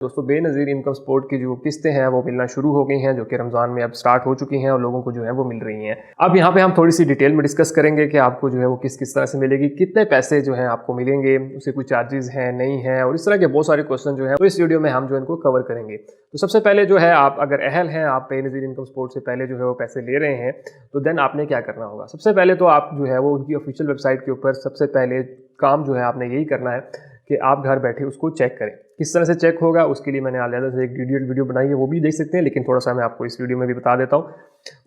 दोस्तों Benazir income support की जो किस्तें हैं वो मिलना शुरू हो गई हैं, जो कि रमज़ान में अब स्टार्ट हो चुकी हैं और लोगों को जो है वो मिल रही हैं। अब यहाँ पे हम थोड़ी सी डिटेल में डिस्कस करेंगे कि आपको जो है वो किस किस तरह से मिलेगी, कितने पैसे जो हैं आपको मिलेंगे, उसके कुछ चार्जेस हैं नहीं हैं, और इस तरह के बहुत सारे क्वेश्चन जो है तो इस वीडियो में हम जो इनको कवर करेंगे। तो सबसे पहले जो है, आप अगर अहल हैं, आप बेनज़ीर इनकम सपोर्ट से पहले जो है वो पैसे ले रहे हैं, तो देन आपने क्या करना होगा। सबसे पहले तो आप जो है वो उनकी ऑफिशियल वेबसाइट के ऊपर सबसे पहले काम जो है आपने यही करना है कि आप घर बैठे उसको चेक करें। किस तरह से चेक होगा उसके लिए मैंने अलग से एक वीडियो बनाई है, वो भी देख सकते हैं, लेकिन थोड़ा सा मैं आपको इस वीडियो में भी बता देता हूँ।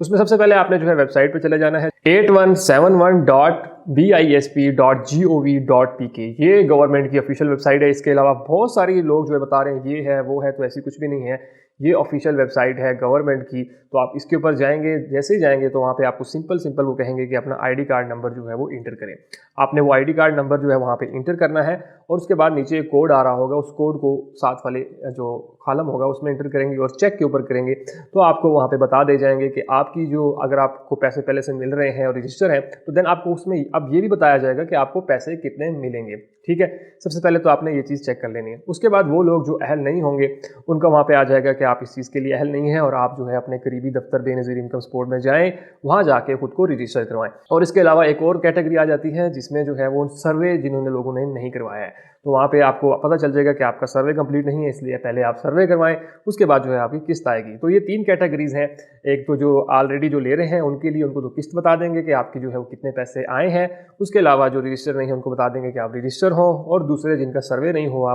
उसमें सबसे पहले आपने जो है वेबसाइट पे चले जाना है 8171.bisp.gov.pk। ये गवर्नमेंट की ऑफिशियल वेबसाइट है। इसके अलावा बहुत सारे लोग जो है बता रहे हैं ये है वो है, तो ऐसी कुछ भी नहीं है। ये ऑफिशियल वेबसाइट है गवर्नमेंट की। तो आप इसके ऊपर जाएंगे, जैसे ही जाएंगे तो वहाँ पे आपको सिंपल वो कहेंगे कि अपना आईडी कार्ड नंबर जो है वो इंटर करें। आपने वो आईडी कार्ड नंबर जो है वहाँ पे इंटर करना है, और उसके बाद नीचे एक कोड आ रहा होगा, उस कोड को साथ वाले जो कॉलम होगा उसमें इंटर करेंगे और चेक के ऊपर करेंगे, तो आपको वहाँ पे बता दे जाएंगे कि आपकी जो, अगर आपको पैसे पहले से मिल रहे हैं और रजिस्टर है, तो देन आपको उसमें अब ये भी बताया जाएगा कि आपको पैसे कितने मिलेंगे। ठीक है, सबसे पहले तो आपने ये चीज़ चेक कर लेनी है। उसके बाद वो लोग जो अहल नहीं होंगे उनका वहाँ पे आ जाएगा कि आप इस चीज़ के लिए अहल नहीं है, और आप जो है अपने करीबी दफ्तर बेनज़ीर इनकम सपोर्ट में जाएं, वहाँ जाके खुद को रजिस्टर करवाएं। और इसके अलावा एक और कैटेगरी आ जाती है जिसमें जो है वो सर्वे जिन्होंने लोगों ने नहीं करवाया है, तो वहाँ पे आपको पता चल जाएगा कि आपका सर्वे कंप्लीट नहीं है, इसलिए पहले आप सर्वे करवाएं, उसके बाद जो है आपकी किस्त आएगी। तो ये 3 कैटेगरीज हैं। एक तो जो ऑलरेडी जो ले रहे हैं उनके लिए उनको तो किस्त बता देंगे कि आपकी जो है वो कितने पैसे आए हैं। उसके अलावा जो रजिस्टर नहीं है उनको बता देंगे कि आप रजिस्टर हो, और दूसरे जिनका सर्वे नहीं हुआ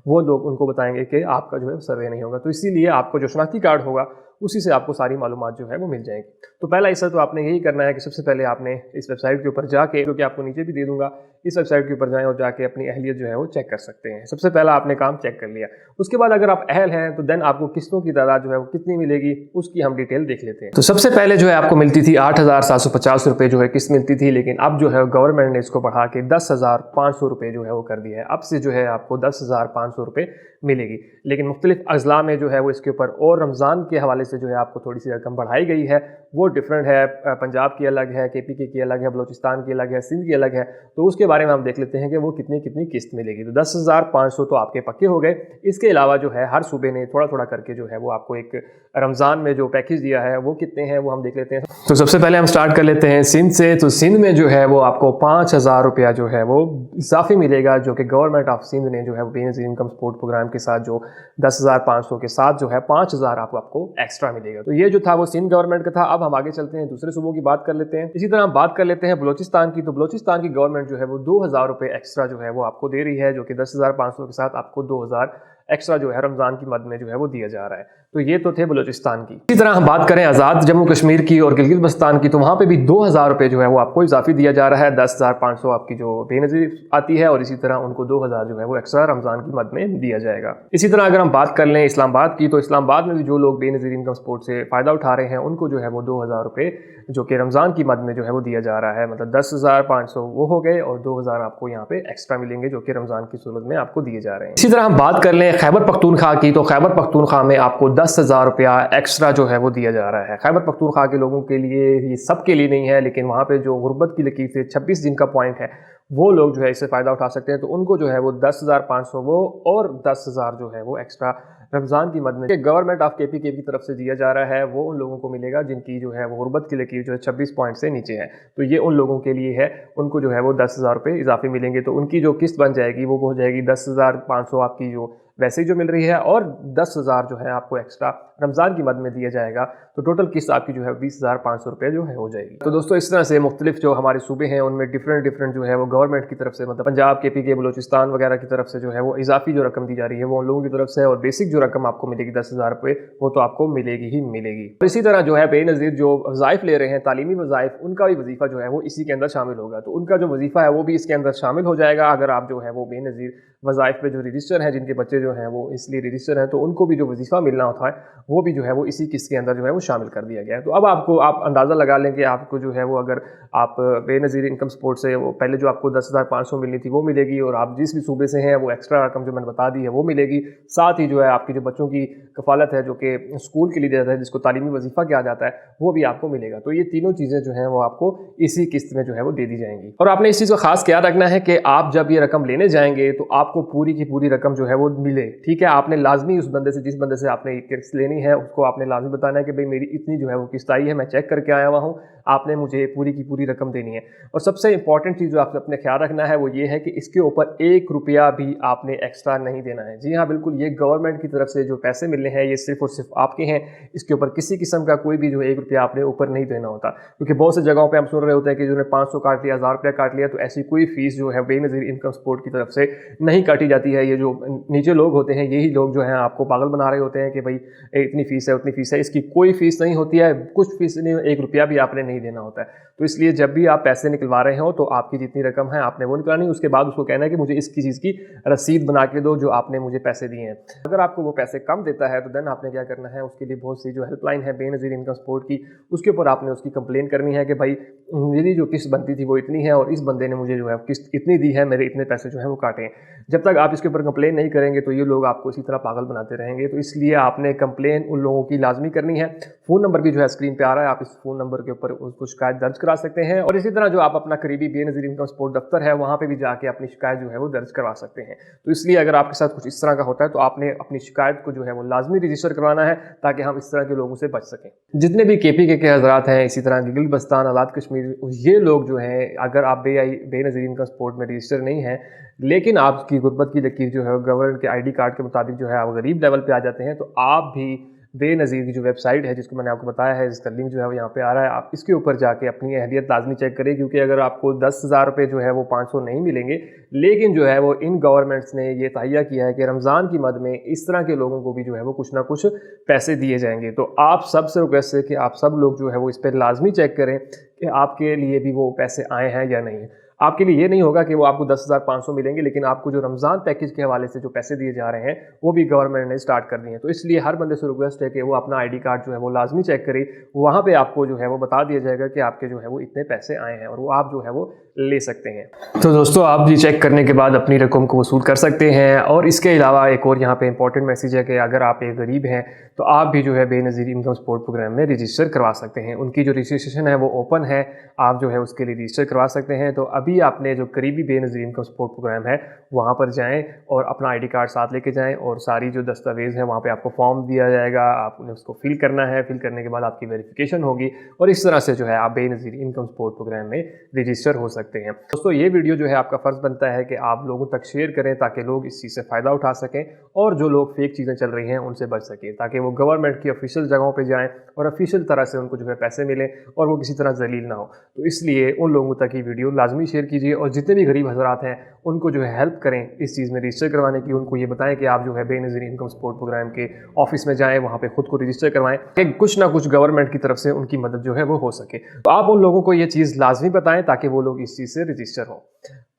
वो लोग उनको बताएंगे कि आपका जो है सर्वे नहीं होगा। तो इसीलिए आपको जो शनाख्ती कार्ड होगा उसी से आपको सारी मालूमात जो है वो मिल जाएंगी। तो पहला हिस्सा तो आपने यही करना है कि सबसे पहले आपने इस वेबसाइट के ऊपर जाके, जो कि आपको नीचे भी दे दूंगा, इस वेबसाइट के ऊपर जाएं और जाके अपनी अहलियत जो है वो चेक कर सकते हैं। सबसे पहला आपने काम चेक कर लिया। उसके बाद अगर आप अहल हैं तो देन आपको किस्तों की तादाद जो है वो कितनी मिलेगी उसकी हम डिटेल देख लेते हैं। तो सबसे पहले जो है आपको मिलती थी 8,750 रुपये जो है किस्त मिलती थी, लेकिन अब जो है गवर्नमेंट ने इसको बढ़ा के 10,500 रुपये जो है वो कर दिया है। अब से जो है आपको 10,500 रुपये मिलेगी, लेकिन मुख्तलिफ अजला में जो है वो इसके ऊपर और रमज़ान के हवाले से जो है आपको थोड़ी सी रकम बढ़ाई गई है, वो डिफरेंट है। पंजाब की अलग है, KPK की अलग है, बलोचिस्तान की अलग है, सिंध की अलग है। तो उसके बारे में हम देख लेते हैं कि वो कितनी कितनी किस्त मिलेगी। तो 10,500 तो आपके पक्के हो गए। इसके अलावा जो है हर सूबे ने थोड़ा थोड़ा करके जो है वो आपको एक रमज़ान में जो पैकेज दिया है वो कितने हैं वो हम देख लेते हैं। तो सबसे पहले हम स्टार्ट कर लेते हैं सिंध से। तो सिंध में जो है वो आपको 5,000 रुपया जो है वो इजाफी मिलेगा, जो कि गवर्नमेंट ऑफ सिंध ने जो है बेनज़ीर इनकम सपोर्ट प्रोग्राम के साथ जो 10,500 के साथ जो है 5,000 आपको एक्स्ट्रा मिलेगा। तो ये जो था वो सिंध गवर्नमेंट का था। अब हम आगे चलते हैं, दूसरे सूबों की बात कर लेते हैं। इसी तरह हम बात कर लेते हैं बलोचिस्तान की। तो बलोचिस्तान की गवर्नमेंट जो है वो 2,000 रुपये एक्स्ट्रा जो है वो आपको दे रही है, जो कि 10,500 के साथ आपको 2,000 एक्स्ट्रा जो है रमज़ान की मद में जो है वो दिया जा रहा है। तो ये तो थे बलोचिस्तान की। इसी तरह हम बात करें आज़ाद जम्मू कश्मीर की और गिलगित बल्तिस्तान की, तो वहाँ पे भी 2,000 रुपये जो है वो आपको इजाफी दिया जा रहा है। 10,500 आपकी जो बेनज़ीर आती है, और इसी तरह उनको 2,000 जो है वो एक्स्ट्रा रमज़ान की मद में दिया जाएगा। इसी तरह अगर हम बात कर लें इस्लामाबाद की, तो इस्लामाबाद में भी जो लोग बेनज़ीर इनकम सपोर्ट से फ़ायदा उठा रहे हैं उनको जो है वो 2,000 रुपये जो कि रमज़ान की मद में जो है वो दिया जा रहा है। मतलब 10,500 वो हो गए, और 2,000 आपको यहाँ पे एक्स्ट्रा मिलेंगे जो कि रमज़ान की सूरत में आपको दिए जा रहे हैं। इसी तरह हम बात कर लें खैबर पख्तूनख्वा की, तो खैबर पख्तूनख्वा में आपको 10,000 रुपया एक्स्ट्रा जो है वो दिया जा रहा है। खैबर पख्तूनख्वा के लोगों के लिए, ये सब के लिए नहीं है, लेकिन वहाँ पे जो गुर्बत की लकीर से 26 जिनका पॉइंट है वो लोग जो है इससे फ़ायदा उठा सकते हैं। तो उनको जो है वो 10,500 वो और 10,000 जो है वो एक्स्ट्रा रमज़ान की मद में गवर्नमेंट ऑफ KPK की तरफ से दिया जा रहा है। वो उन लोगों को मिलेगा जिनकी जो है वो गुर्बत की लकीर जो है 26 पॉइंट से नीचे है। तो ये उन लोगों के लिए है, उनको जो है वो 10,000 रुपये इजाफी मिलेंगे। तो उनकी जो किस्त बन जाएगी वो हो जाएगी 10,500 आपकी जो वैसे ही जो मिल रही है, और 10,000 जो है आपको एक्स्ट्रा रमज़ान की मद में दिया जाएगा। तो टोटल किस्त आपकी जो है 20,500 रुपये जो है हो जाएगी। तो दोस्तों इस तरह से मुख्तलिफ जो हमारे सूबे हैं उनमें डिफरेंट जो है वो गवर्नमेंट की तरफ से, मतलब पंजाब, KPK, बलोचिस्तान वगैरह की तरफ से जो है वो इजाफी जो रकम दी जा रही है वो उन लोगों की तरफ से, और बेसिक जो रकम आपको मिलेगी 10,000 रुपये वो तो आपको मिलेगी ही मिलेगी। और इसी तरह जो है बेनज़ीर जो वज़ाइफ ले रहे हैं, तालीमी वज़ाइफ, उनका भी वजीफ़ा जो है वो इसी के अंदर शामिल होगा। तो उनका जो वजीफ़ा है वो भी इसके अंदर शामिल हो जाएगा। अगर आप जो है वो बेनज़ीर वज़ाइफ पे जो रजिस्टर हैं, जिनके बच्चे जो हैं वो इसलिए रजिस्टर हैं, तो उनको भी जो वजीफ़ा मिलना होता है वो भी जो है वो इसी किस्त के अंदर जो है वो शामिल कर दिया गया है। तो अब आप अंदाज़ा लगा लें कि आपको जो है वो, अगर आप बेनज़ीर इनकम सपोर्ट से वो पहले जो आपको 10,500 मिलनी थी वो मिलेगी, और आप जिस भी सूबे से हैं वो एक्स्ट्रा रकम जो मैंने बता दी है वो मिलेगी। साथ ही जो है आपकी जो बच्चों की कफ़ालत है, जो कि स्कूल के लिए दिया जाता है, जिसको तालीमी वजीफ़ा कहा जाता है, वो भी आपको मिलेगा। तो ये तीनों चीज़ें जो हैं वो आपको इसी किस्त में जो है वो दे दी जाएंगी। और आपने इस चीज़ को खास ख्याल रखना है कि आप जब ये रकम लेने जाएंगे तो आपको पूरी की पूरी रकम जो है वो मिल मिले, ठीक है। आपने लाजमी उस बंदे से, जिस बंदे से आपने किस्त लेनी है, उसको आपने लाजमी बताना है कि भाई मेरी इतनी जो है वो किस्त आई है, मैं चेक करके आया हुआ हूँ, आपने मुझे पूरी की पूरी रकम देनी है। और सबसे इंपॉर्टेंट चीज़ जो आपने अपने ख्याल रखना है वो ये है कि इसके ऊपर 1 रुपया भी आपने एक्स्ट्रा नहीं देना है। जी हाँ, बिल्कुल, ये गवर्नमेंट की तरफ से जो पैसे मिलने हैं ये सिर्फ और सिर्फ आपके हैं। इसके ऊपर किसी किस्म का कोई भी जो 1 रुपया आपने ऊपर नहीं देना होता, क्योंकि बहुत सी जगहों पे हम सुन रहे होते हैं कि जिन्होंने 500 काट लिया, 1000 रुपया काट लिया, तो ऐसी कोई फीस जो है बेनज़ीर इनकम सपोर्ट की तरफ से नहीं काटी जाती है। ये जो नीचे लोग होते हैं यही लोग जो हैं आपको पागल बना रहे होते हैं कि भाई इतनी फीस है, उतनी फीस है। इसकी कोई फीस नहीं होती है, कुछ फीस नहीं, 1 रुपया भी आपने नहीं देना होता है। तो इसलिए जब भी आप पैसे निकलवा रहे हो तो आपकी जितनी रकम है आपने वो निकलवानी, उसके बाद उसको कहना है कि मुझे इसकी चीज़ की रसीद बना के दो जो आपने मुझे पैसे दिए हैं। अगर आपको वो पैसे कम देता है तो देन आपने क्या करना है, उसके लिए बहुत सी जो हेल्पलाइन है बेनज़ीर इनकम सपोर्ट की, उसके ऊपर आपने उसकी कंप्लेन करनी है कि भाई मेरी जो किस्त बनती थी वो इतनी है और इस बंदे ने मुझे जो है किस्त इतनी दी है, मेरे इतने पैसे जो है वो काटे हैं। जब तक आप इसके ऊपर कंप्लेन नहीं करेंगे तो ये लोग आपको इसी तरह पागल बनाते रहेंगे। तो इसलिए आपने कंप्लेन उन लोगों की लाजमी करनी है। फ़ोन नंबर भी जो है स्क्रीन पे आ रहा है, आप इस फ़ोन नंबर के ऊपर उसको शिकायत दर्ज करा सकते हैं। और इसी तरह जो आप अपना करीबी बेनज़ीर इनकम सपोर्ट दफ्तर है वहाँ पे भी जाके अपनी शिकायत जो है वो दर्ज करवा सकते हैं। तो इसलिए अगर आपके साथ कुछ इस तरह का होता है तो आपने अपनी शिकायत को जो है वो लाजमी रजिस्टर करवाना है ताकि हम इस तरह के लोगों से बच सकें। जितने भी KPK के हज़रात हैं, इसी तरह गिलगित-बल्तिस्तान, आज़ाद कश्मीर, ये लोग जो हैं, अगर आप बेनज़ीर इनकम सपोर्ट में रजिस्टर नहीं हैं लेकिन आपकी गुर्बत की लकीर जो है गवर्नमेंट के ID कार्ड के मुताबिक जो है आप गरीब लेवल पे आ जाते हैं, तो आप भी बेनज़ीर की जो वेबसाइट है जिसको मैंने आपको बताया है, इसका लिंक जो है वो यहाँ पे आ रहा है, आप इसके ऊपर जाके अपनी अहलियत लाजमी चेक करें। क्योंकि अगर आपको 10,000 रुपये जो है वो 500 नहीं मिलेंगे, लेकिन जो है वो इन गवर्नमेंट्स ने ये तहैया किया है कि रमज़ान की मद में इस तरह के लोगों को भी जो है वो कुछ ना कुछ पैसे दिए जाएंगे। तो आप सबसे रिक्वेस्ट है कि आप सब लोग जो है वो इस पर लाजमी चेक करें कि आपके लिए भी वो पैसे आए हैं या नहीं। आपके लिए ये नहीं होगा कि वो आपको 10,500 मिलेंगे, लेकिन आपको जो रमज़ान पैकेज के हवाले से जो पैसे दिए जा रहे हैं वो भी गवर्नमेंट ने स्टार्ट कर दिए हैं। तो इसलिए हर बंदे से रिक्वेस्ट है कि वो अपना ID कार्ड जो है वो लाजमी चेक करे, वहाँ पे आपको जो है वो बता दिया जाएगा कि आपके जो है वो इतने पैसे आए हैं और वो आप जो है वो ले सकते हैं। तो दोस्तों, आप भी चेक करने के बाद अपनी रकम को वसूल कर सकते हैं। और इसके अलावा एक और यहाँ पे इंपॉर्टेंट मैसेज है कि अगर आप एक गरीब हैं तो आप भी जो है बेनज़ीर इनकम सपोर्ट प्रोग्राम में रजिस्टर करवा सकते हैं। उनकी जो रजिस्ट्रेशन है वो ओपन है, आप जो है उसके लिए रजिस्टर करवा सकते हैं। तो अभी आपने जो करीबी बेनज़ीर इनकम सपोर्ट प्रोग्राम है वहाँ पर जाएं और अपना ID कार्ड साथ लेके जाएं और सारी जो दस्तावेज़ हैं वहाँ पे आपको फॉर्म दिया जाएगा, आपने उसको फिल करना है। फिल करने के बाद आपकी वेरिफिकेशन होगी और इस तरह से जो है आप बेनज़ीर इनकम सपोर्ट प्रोग्राम में रजिस्टर हो सकते हैं। दोस्तों, ये वीडियो जो है आपका फ़र्ज़ बनता है कि आप लोगों तक शेयर करें ताकि लोग इस चीज़ से फ़ायदा उठा सकें और जो लोग फेक चीज़ें चल रही हैं उनसे बच सकें, ताकि वो गवर्नमेंट की ऑफिशियल जगहों पे जाएं और ऑफिशियल तरह से उनको जो है पैसे मिलें और वो किसी तरह जलील ना हो। तो इसलिए उन लोगों तक ये वीडियो लाजमी शेयर कीजिए और जितने भी गरीब हज़रात हैं उनको जो है हेल्प करें इस चीज़ में रजिस्टर करवाने की। उनको ये बताएं कि आप जो है बेनज़ीर इनकम सपोर्ट प्रोग्राम के ऑफिस में जाएँ, वहाँ पर खुद को रजिस्टर करवाएँ कि कुछ ना कुछ गवर्नमेंट की तरफ से उनकी मदद जो है वो हो सके। तो आप उन लोगों को ये चीज़ लाजमी बताएं ताकि वो लोग इस चीज़ से रजिस्टर हो।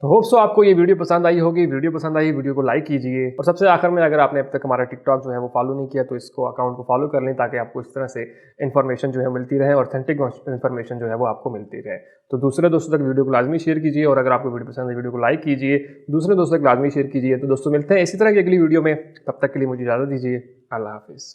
तो होप सो आपको ये वीडियो पसंद आई होगी। वीडियो पसंद आई, वीडियो को लाइक कीजिए और सबसे आखिर में अगर आपने अब तक हमारा टिकटॉक जो है वो फॉलो नहीं किया तो इसको अकाउंट को फॉलो कर लें ताकि आपको इस तरह से इन्फॉर्मेशन जो है मिलती रहे, ऑथेंटिक इन्फॉर्मेशन जो है वो आपको मिलती रहे। तो दूसरे दोस्तों तक वीडियो को लाजमी शेयर कीजिए और अगर आपको वीडियो पसंद है वीडियो को लाइक कीजिए, दूसरे दोस्तों तक लाजमी शेयर कीजिए। तो दोस्तों, मिलते हैं इसी तरह की अगली वीडियो में, तब तक के लिए मुझे इजाज़त दीजिए। अल्लाह हाफिज़।